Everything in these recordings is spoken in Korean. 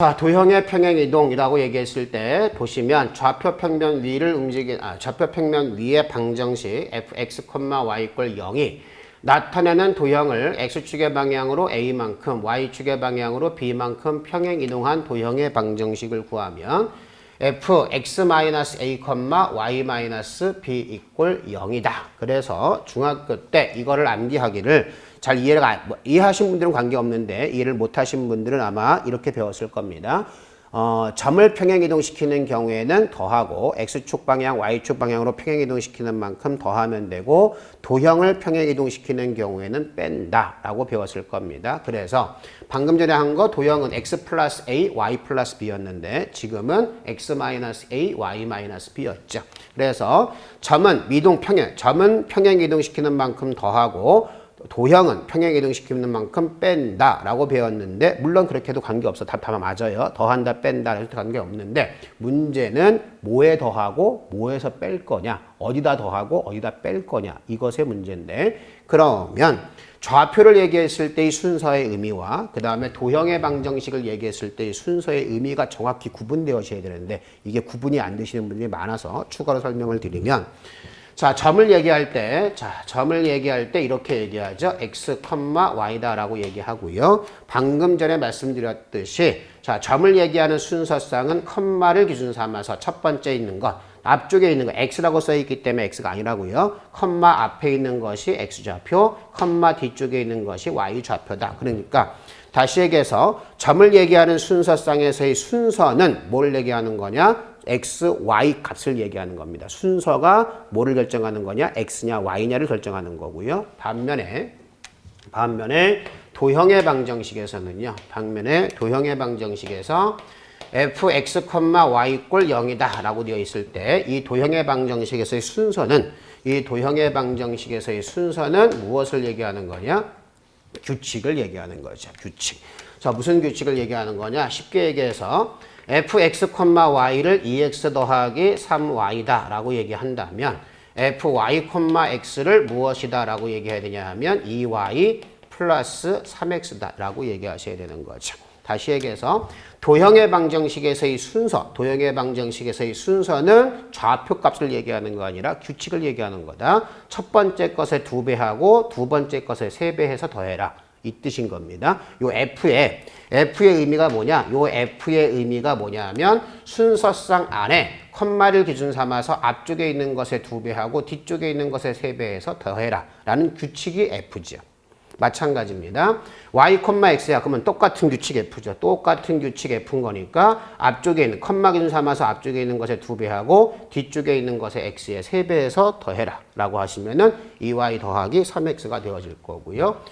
자, 도형의 평행이동이라고 얘기했을 때 보시면 좌표 평면 위를 좌표 평면 위의 방정식 fx, y = 0이 나타내는 도형을 x축의 방향으로 a만큼, y축의 방향으로 b만큼 평행이동한 도형의 방정식을 구하면 fx-a, y-b = 0이다. 그래서 중학교 때 이거를 암기하기를 잘 이해하신 분들은 관계없는데 이해를 못하신 분들은 아마 이렇게 배웠을 겁니다. 점을 평행이동시키는 경우에는 더하고 x축 방향, y축 방향으로 평행이동시키는 만큼 더하면 되고 도형을 평행이동시키는 경우에는 뺀다 라고 배웠을 겁니다. 그래서 방금 전에 한 거 도형은 x 플러스 a, y 플러스 b였는데 지금은 x-a, y-b였죠. 그래서 점은 평행이동시키는 만큼 더하고 도형은 평행이동시키는 만큼 뺀다 라고 배웠는데 물론 그렇게 해도 관계없어. 답 맞아요. 더한다 뺀다 해도 관계없는데 문제는 뭐에 더하고 뭐에서 뺄 거냐, 어디다 더하고 어디다 뺄 거냐, 이것의 문제인데, 그러면 좌표를 얘기했을 때의 순서의 의미와 그 다음에 도형의 방정식을 얘기했을 때의 순서의 의미가 정확히 구분되어져야 되는데 이게 구분이 안 되시는 분들이 많아서 추가로 설명을 드리면, 자, 점을 얘기할 때 이렇게 얘기하죠. x, y다라고 얘기하고요. 방금 전에 말씀드렸듯이, 자, 점을 얘기하는 순서상은 컴마를 기준 삼아서 첫 번째 있는 것, 앞쪽에 있는 거 x라고 써 있기 때문에 x가 아니라고요. 컴마 앞에 있는 것이 x좌표, 컴마 뒤쪽에 있는 것이 y좌표다. 그러니까 다시 얘기해서 점을 얘기하는 순서상에서의 순서는 뭘 얘기하는 거냐? x, y 값을 얘기하는 겁니다. 순서가 뭐를 결정하는 거냐? x냐, y냐를 결정하는 거고요. 반면에 도형의 방정식에서는요. 도형의 방정식에서 fx, y = 0이다 라고 되어 있을 때 이 도형의 방정식에서의 순서는 무엇을 얘기하는 거냐? 규칙을 얘기하는 거죠. 규칙. 자, 무슨 규칙을 얘기하는 거냐? 쉽게 얘기해서 fx, y를 2x 더하기 3y다 라고 얘기한다면 fy, x를 무엇이다 라고 얘기해야 되냐 하면 2y 플러스 3x다 라고 얘기하셔야 되는 거죠. 다시 얘기해서 도형의 방정식에서의 순서는 좌표값을 얘기하는 거 아니라 규칙을 얘기하는 거다. 첫 번째 것에 2배하고 두 번째 것에 3배해서 더해라. 이 뜻인 겁니다. 요 F의 의미가 뭐냐? 요 F의 의미가 뭐냐면 순서상 안에 컴마를 기준 삼아서 앞쪽에 있는 것에 2배하고 뒤쪽에 있는 것에 3배해서 더해라 라는 규칙이 F죠. 마찬가지입니다. y, x야. 그러면 똑같은 규칙 F죠. 똑같은 규칙 F인 거니까 앞쪽에 있는 컴마 기준 삼아서 앞쪽에 있는 것에 2배하고 뒤쪽에 있는 것에 x에 3배해서 더해라 라고 하시면은 2y 더하기 3x가 되어질 거고요.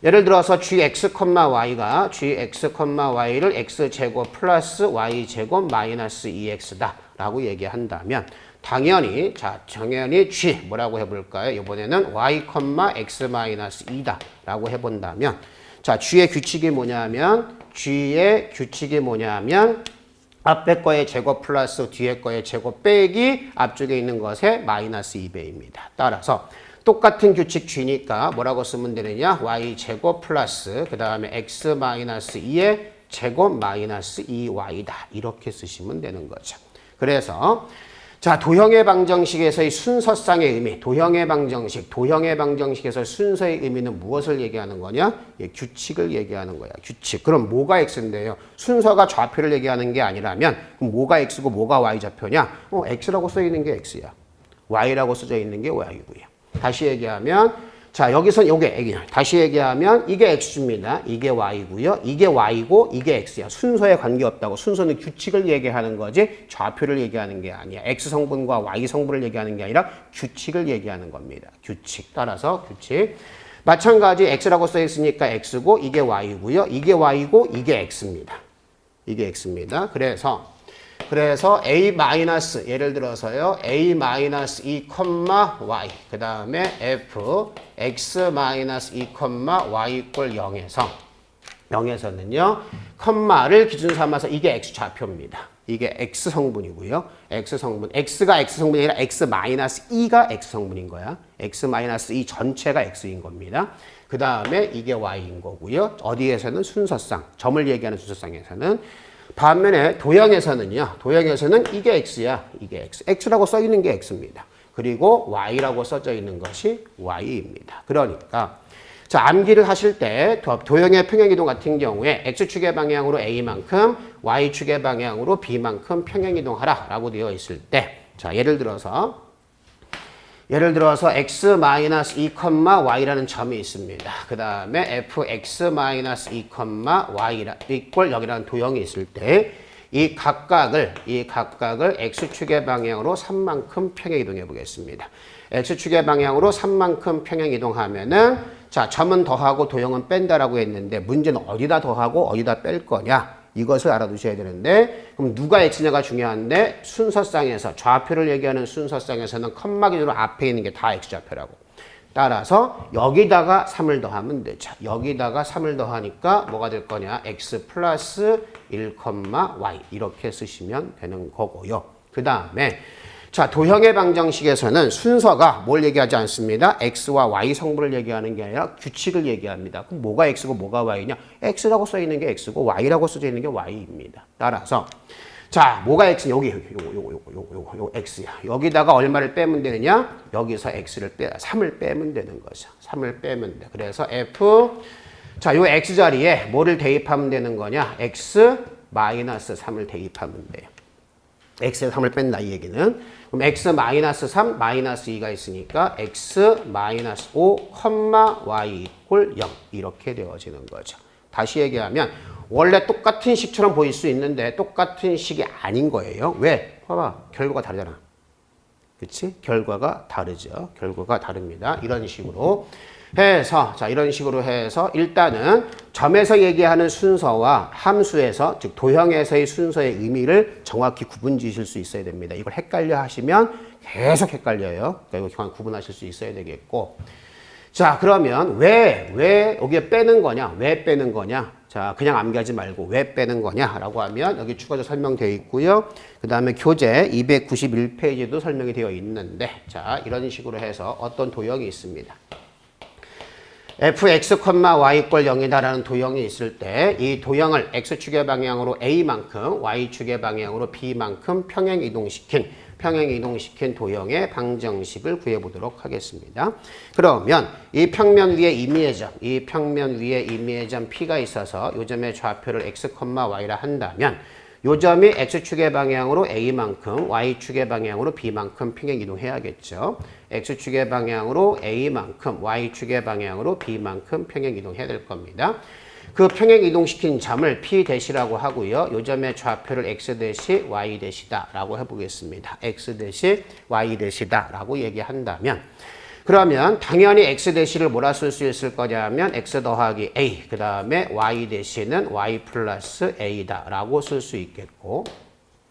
예를 들어서 gx, y를 x제곱 플러스 y제곱 마이너스 2x다 라고 얘기한다면 당연히 G 뭐라고 해볼까요? 이번에는 y, x 마이너스 2다 라고 해본다면, 자, G의 규칙이 뭐냐면 앞에 거의 제곱 플러스 뒤에 거의 제곱 빼기 앞쪽에 있는 것의 마이너스 2배입니다. 따라서 똑같은 규칙 G니까 뭐라고 쓰면 되느냐? y제곱 플러스 그 다음에 x 마이너스 2의 제곱 마이너스 2y다. 이렇게 쓰시면 되는 거죠. 그래서 자, 도형의 방정식에서의 순서상의 의미, 도형의 방정식에서 순서의 의미는 무엇을 얘기하는 거냐? 규칙을 얘기하는 거야. 규칙. 그럼 뭐가 x인데요? 순서가 좌표를 얘기하는 게 아니라면 그럼 뭐가 x고 뭐가 y좌표냐? x라고 써 있는 게 x야. y라고 써져 있는 게 y고요. 다시 얘기하면, 자, 여기서 다시 얘기하면 이게 x입니다. 이게 y고요. 이게 y고 이게 x야. 순서에 관계없다고. 순서는 규칙을 얘기하는 거지 좌표를 얘기하는 게 아니야. x 성분과 y 성분을 얘기하는 게 아니라 규칙을 얘기하는 겁니다. 규칙. 따라서 규칙. 마찬가지 x라고 써 있으니까 x고 이게 y고요. 이게 y고 이게 x입니다. 이게 x입니다. 그래서 a 마이너스, 예를 들어서요, a 마이너스 2, y 그 다음에 f x 마이너스 2, y = 0에서는요 컴마를 기준 삼아서 이게 x 좌표입니다. 이게 x 성분이고요. x 성분, x가 x 성분이 아니라 x 마이너스 2가 x 성분인 거야. x 마이너스 2 전체가 x인 겁니다. 그 다음에 이게 y인 거고요. 어디에서는 순서상, 점을 얘기하는 순서상에서는 반면에 도형에서는요. 도형에서는 이게 x야. 이게 x. x라고 써 있는 게 x입니다. 그리고 y라고 써져 있는 것이 y입니다. 그러니까 자, 암기를 하실 때 도형의 평행이동 같은 경우에 x축의 방향으로 a만큼 y축의 방향으로 b만큼 평행이동하라 라고 되어 있을 때 자, 예를 들어서 x-2, y라는 점이 있습니다. 그 다음에 fx-2, y 이꼴 여기라는 도형이 있을 때 이 각각을 x축의 방향으로 3만큼 평행이동해 보겠습니다. x축의 방향으로 3만큼 평행이동하면은 자, 점은 더하고 도형은 뺀다라고 했는데 문제는 어디다 더하고 어디다 뺄 거냐? 이것을 알아두셔야 되는데 그럼 누가 x냐가 중요한데 순서상에서 좌표를 얘기하는 순서상에서는 컴마 기준으로 앞에 있는 게 다 x좌표라고. 따라서 여기다가 3을 더하면 되죠. 여기다가 3을 더하니까 뭐가 될 거냐? x 플러스 1, y 이렇게 쓰시면 되는 거고요. 그 다음에 자, 도형의 방정식에서는 순서가 뭘 얘기하지 않습니다. x와 y 성분을 얘기하는 게 아니라 규칙을 얘기합니다. 그럼 뭐가 x고 뭐가 y냐? x라고 써 있는 게 x고 y라고 써져 있는 게 y입니다. 따라서 자, 뭐가 x냐? 여기 요거 x야. 여기다가 얼마를 빼면 되느냐? 여기서 x를 3을 빼면 되는 거죠. 3을 빼면 돼. 그래서 f 자, 요 x 자리에 뭐를 대입하면 되는 거냐? x-3을 대입하면 돼요. x에 3을 뺀다 이 얘기는. 그럼 x-3, -2가 있으니까 x-5, y = 0 이렇게 되어지는 거죠. 다시 얘기하면 원래 똑같은 식처럼 보일 수 있는데 똑같은 식이 아닌 거예요. 왜? 봐봐. 결과가 다르잖아. 그치? 결과가 다르죠. 결과가 다릅니다. 이런 식으로 해서 자, 이런 식으로 해서 일단은 점에서 얘기하는 순서와 함수에서 즉 도형에서의 순서의 의미를 정확히 구분 지으실 수 있어야 됩니다. 이걸 헷갈려 하시면 계속 헷갈려요. 그러니까 이거 구분하실 수 있어야 되겠고. 자, 그러면 왜 여기에 빼는 거냐? 왜 빼는 거냐? 자, 그냥 암기하지 말고 왜 빼는 거냐라고 하면 여기 추가로 설명되어 있고요. 그 다음에 교재 291페이지도 설명이 되어 있는데 자, 이런 식으로 해서 어떤 도형이 있습니다. fx, y = 0이다라는 도형이 있을 때 이 도형을 x축의 방향으로 a만큼 y축의 방향으로 b만큼 평행 이동시킨 도형의 방정식을 구해보도록 하겠습니다. 그러면 이 평면 위에 임의의 점 P가 있어서 요 점의 좌표를 x, y라 한다면 요 점이 x축의 방향으로 a만큼 y축의 방향으로 b만큼 평행 이동해야겠죠. x축의 방향으로 a만큼 y축의 방향으로 b만큼 평행 이동해야 될 겁니다. 그 평행 이동시킨 점을 P-라고 하고요. 요 점의 좌표를 x-y-다 라고 해보겠습니다. x-y-다 라고 얘기한다면 그러면 당연히 x-를 뭐라 쓸 수 있을 거냐면 x 더하기 a 그 다음에 y-는 y 플러스 a다 라고 쓸 수 있겠고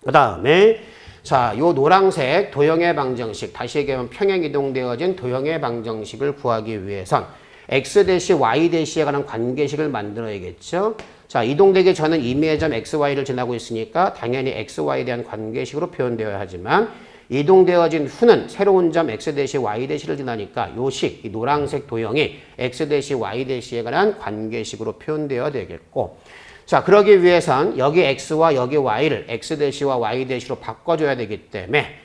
그 다음에 자, 요 노란색 도형의 방정식 다시 얘기하면 평행 이동되어진 도형의 방정식을 구하기 위해선 x-y-에 관한 관계식을 만들어야겠죠. 자, 이동되기 전은 임의의 점 xy를 지나고 있으니까 당연히 xy에 대한 관계식으로 표현되어야 하지만 이동되어진 후는 새로운 점 x-y-를 지나니까 이 노란색 도형이 x-y-에 관한 관계식으로 표현되어야 되겠고 자, 그러기 위해선 여기 x와 여기 y를 x-와 y-로 바꿔줘야 되기 때문에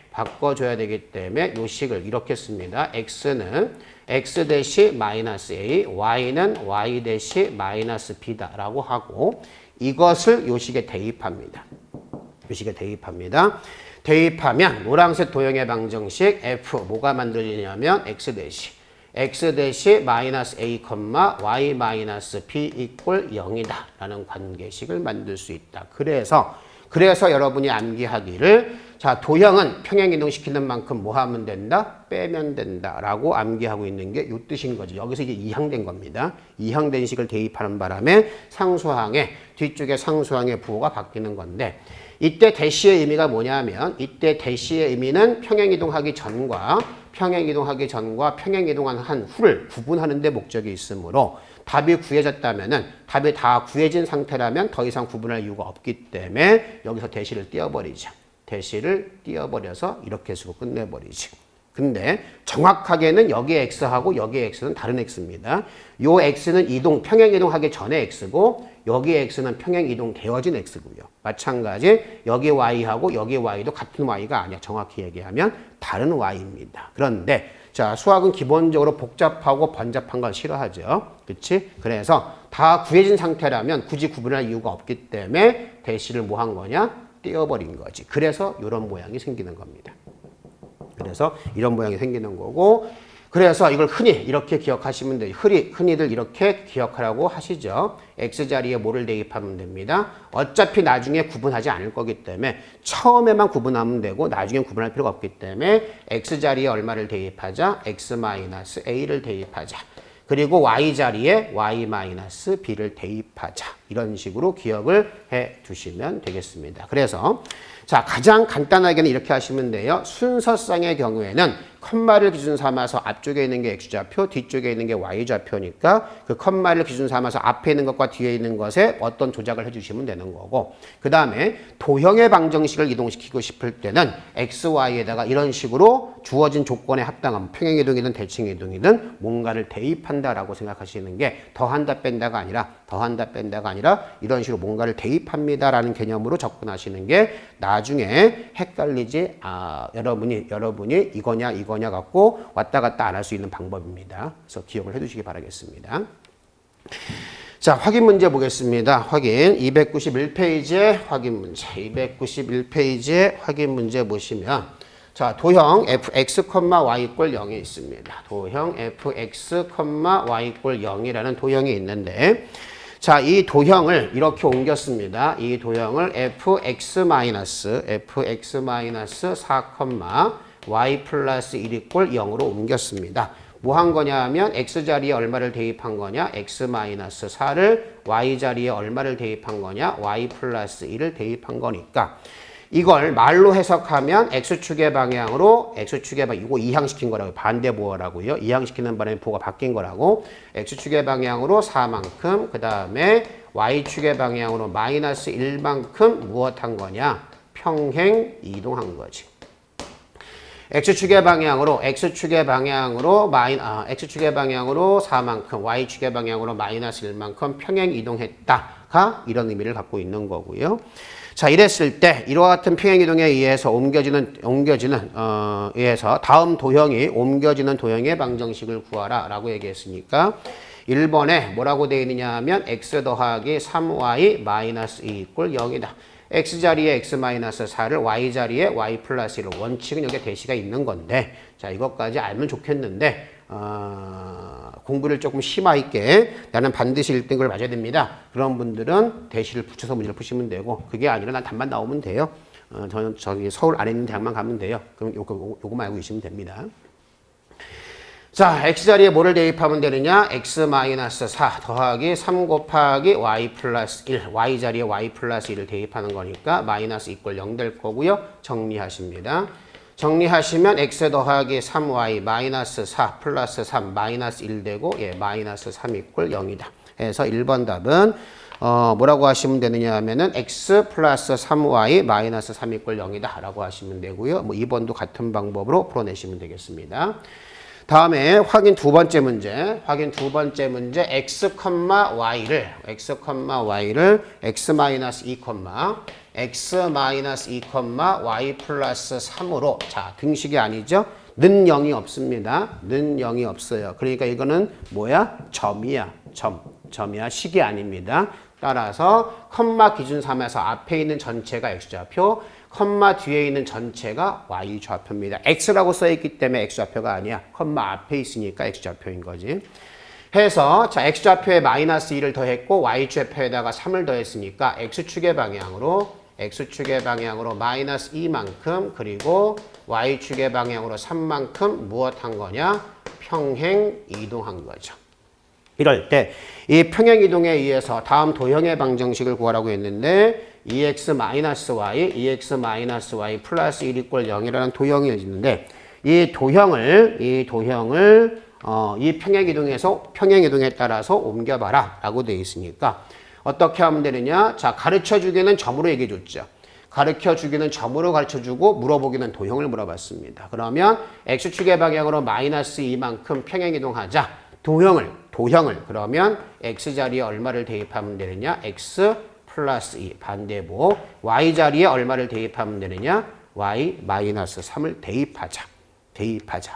이 식을 이렇게 씁니다. x는 x--a, y는 y-b다 라고 하고 이것을 이 식에 대입합니다. 대입하면 노란색 도형의 방정식 f 뭐가 만들어지냐면 x-a, y-b = 0이다 라는 관계식을 만들 수 있다. 그래서 여러분이 암기하기를 자, 도형은 평행 이동시키는 만큼 뭐 하면 된다? 빼면 된다 라고 암기하고 있는 게 이 뜻인 거죠. 여기서 이제 이항된 겁니다. 이항된 식을 대입하는 바람에 뒤쪽에 상수항의 부호가 바뀌는 건데 이때 대시의 의미가 뭐냐면 이때 대시의 의미는 평행 이동하기 전과 평행 이동한 후를 구분하는 데 목적이 있으므로 답이 구해졌다면은 답이 다 구해진 상태라면 더 이상 구분할 이유가 없기 때문에 여기서 대시를 띄워버리죠. 대시를 띄워버려서 이렇게 쓰고 끝내버리죠. 근데 정확하게는 여기 x하고 여기 x는 다른 x입니다. 요 x는 평행 이동하기 전에 x고 여기 x는 평행 이동 되어진 x고요. 마찬가지 여기 y하고 여기 y도 같은 y가 아니야. 정확히 얘기하면 다른 y입니다. 그런데 자, 수학은 기본적으로 복잡하고 번잡한 걸 싫어하죠. 그렇지? 그래서 다 구해진 상태라면 굳이 구분할 이유가 없기 때문에 대시를 뭐 한 거냐? 띄워버린 거지. 그래서 이런 모양이 생기는 겁니다. 그래서 이런 모양이 생기는 거고, 그래서 이걸 흔히 이렇게 기억하시면 돼요. 흔히들 이렇게 기억하라고 하시죠. x자리에 뭐를 대입하면 됩니다. 어차피 나중에 구분하지 않을 거기 때문에 처음에만 구분하면 되고 나중에 구분할 필요가 없기 때문에 x자리에 얼마를 대입하자? x-a를 대입하자. 그리고 y자리에 y-b를 대입하자. 이런 식으로 기억을 해 두시면 되겠습니다. 그래서 자, 가장 간단하게는 이렇게 하시면 돼요. 순서상의 경우에는 컴마를 기준 삼아서 앞쪽에 있는 게 x좌표, 뒤쪽에 있는 게 y좌표니까 그 컴마를 기준 삼아서 앞에 있는 것과 뒤에 있는 것에 어떤 조작을 해주시면 되는 거고, 그 다음에 도형의 방정식을 이동시키고 싶을 때는 x, y에다가 이런 식으로 주어진 조건에 합당한 평행이동이든 대칭이동이든 뭔가를 대입한다라고 생각하시는 게 더한다 뺀다가 아니라 이런 식으로 뭔가를 대입합니다라는 개념으로 접근하시는 게 나중에 헷갈리지 여러분이 이거냐 갖고 왔다 갔다 안 할 수 있는 방법입니다. 그래서 기억을 해두시기 바라겠습니다. 자, 확인 문제 보겠습니다. 확인 291페이지에 확인 문제 291페이지에 확인 문제 보시면 자, 도형 fx, y = 0이 있습니다. 도형 fx, y = 0이라는 도형이 있는데 자, 이 도형을 이렇게 옮겼습니다. 이 도형을 fx-4, y 플러스 1 = 0으로 옮겼습니다. 뭐 한 거냐면 x자리에 얼마를 대입한 거냐? x-4를 y자리에 얼마를 대입한 거냐? y 플러스 1을 대입한 거니까 이걸 말로 해석하면 x축의 방향으로 이거 이항시킨 거라고요. 반대 보어라고요. 이항시키는 바람에 보가 바뀐 거라고. x축의 방향으로 4만큼, 그 다음에 y축의 방향으로 마이너스 1만큼 무엇한 거냐? 평행 이동한 거지. x축의 방향으로 4만큼, y축의 방향으로 마이너스 1만큼 평행 이동했다가 이런 의미를 갖고 있는 거고요. 자, 이랬을 때 이와 같은 평행 이동에 의해서 의해서 다음 도형이 옮겨지는 도형의 방정식을 구하라라고 얘기했으니까 1번에 뭐라고 되어 있느냐 하면 x 더하기 3y 마이너스 2 = 0이다. x자리에 x-4를 y자리에 y 플러스 1을 원칙은 여기에 대시가 있는 건데 자, 이것까지 알면 좋겠는데 공부를 조금 심화 있게 나는 반드시 1등급을 맞아야 됩니다. 그런 분들은 대시를 붙여서 문제를 푸시면 되고 그게 아니라 난 답만 나오면 돼요. 저는 저기 서울 안에 있는 대학만 가면 돼요. 그럼 요거만 알고 계시면 됩니다. 자, x자리에 뭐를 대입하면 되느냐? x-4 더하기 3 곱하기 y 플러스 1. y자리에 y 플러스 1을 대입하는 거니까 마이너스 2 = 0 될 거고요. 정리하십니다. 정리하시면 x 더하기 3y 마이너스 4 플러스 3 마이너스 1 되고 마이너스 3 = 0이다. 해서 1번 답은 뭐라고 하시면 되느냐 하면은 x 플러스 3y 마이너스 3 = 0이다 라고 하시면 되고요. 2번도 같은 방법으로 풀어내시면 되겠습니다. 다음에 확인 두 번째 문제 x, y를 x-2, x-2, y 플러스 3으로 자, 등식이 아니죠? 는 0이 없습니다. 는 0이 없어요. 그러니까 이거는 뭐야? 점이야. 점이야. 식이 아닙니다. 따라서 컴마 기준 삼아서 앞에 있는 전체가 x좌표, 컴마 뒤에 있는 전체가 y좌표입니다. x라고 써있기 때문에 x좌표가 아니야. 컴마 앞에 있으니까 x좌표인 거지. 해서 자, x좌표에 마이너스 2를 더했고 y좌표에다가 3을 더했으니까 x축의 방향으로 마이너스 2만큼 그리고 y축의 방향으로 3만큼 무엇한 거냐? 평행 이동한 거죠. 이럴 때 이 평행 이동에 의해서 다음 도형의 방정식을 구하라고 했는데 2x-y 플러스 1 = 0이라는 도형이 있는데 이 도형을 이 평행 이동에 따라서 옮겨봐라 라고 되어 있으니까 어떻게 하면 되느냐? 자, 가르쳐 주기는 점으로 얘기해 줬죠. 가르쳐 주기는 점으로 가르쳐 주고 물어보기는 도형을 물어봤습니다. 그러면 x축의 방향으로 마이너스 2만큼 평행이동하자. 도형을 그러면 x자리에 얼마를 대입하면 되느냐? x 플러스 2 반대보 y자리에 얼마를 대입하면 되느냐? y 마이너스 3을 대입하자.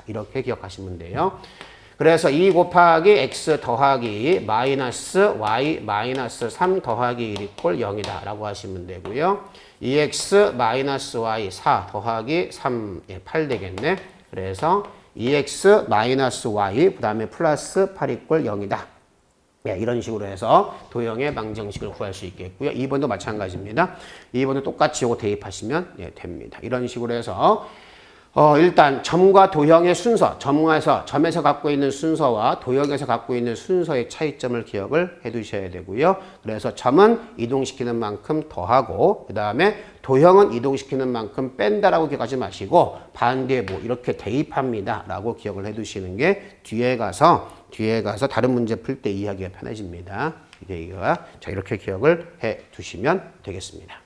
이렇게 기억하시면 돼요. 그래서 2 곱하기 x 더하기 마이너스 y 마이너스 3 더하기 1 이꼴 0이다 라고 하시면 되고요. 2x 마이너스 y 4 더하기 3, 8 되겠네. 그래서 2x 마이너스 y 그 다음에 플러스 8 이꼴 0이다. 이런 식으로 해서 도형의 방정식을 구할 수 있겠고요. 2번도 마찬가지입니다. 2번도 똑같이 이거 대입하시면 됩니다. 이런 식으로 해서 일단 점과 도형의 순서, 점에서 갖고 있는 순서와 도형에서 갖고 있는 순서의 차이점을 기억을 해 두셔야 되고요. 그래서 점은 이동시키는 만큼 더하고 그 다음에 도형은 이동시키는 만큼 뺀다라고 기억하지 마시고 반대 이렇게 대입합니다 라고 기억을 해 두시는 게 뒤에 가서 다른 문제 풀 때 이해하기가 편해집니다. 자, 이렇게 기억을 해 두시면 되겠습니다.